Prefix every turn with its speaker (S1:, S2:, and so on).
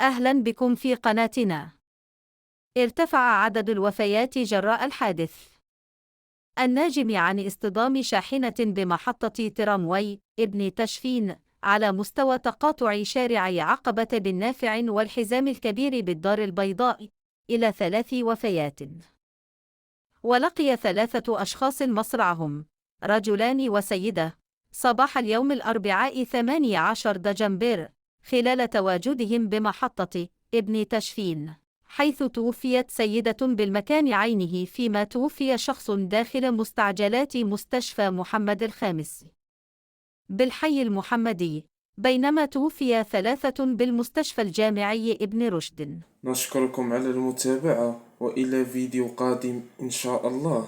S1: أهلا بكم في قناتنا. ارتفع عدد الوفيات جراء الحادث الناجم عن اصطدام شاحنة بمحطة ترامواي ابن تشفين على مستوى تقاطع شارعي عقبة بن نافع والحزام الكبير بالدار البيضاء إلى 3 وفيات. ولقي 3 أشخاص مصرعهم، رجلان وسيدة، صباح اليوم الأربعاء 18 دجنبر، خلال تواجدهم بمحطة ابن تشفين، حيث توفيت سيدة بالمكان عينه، فيما توفي شخص داخل مستعجلات مستشفى محمد الخامس بالحي المحمدي، بينما توفي 3 بالمستشفى الجامعي ابن رشد.
S2: نشكركم على المتابعة، وإلى فيديو قادم إن شاء الله.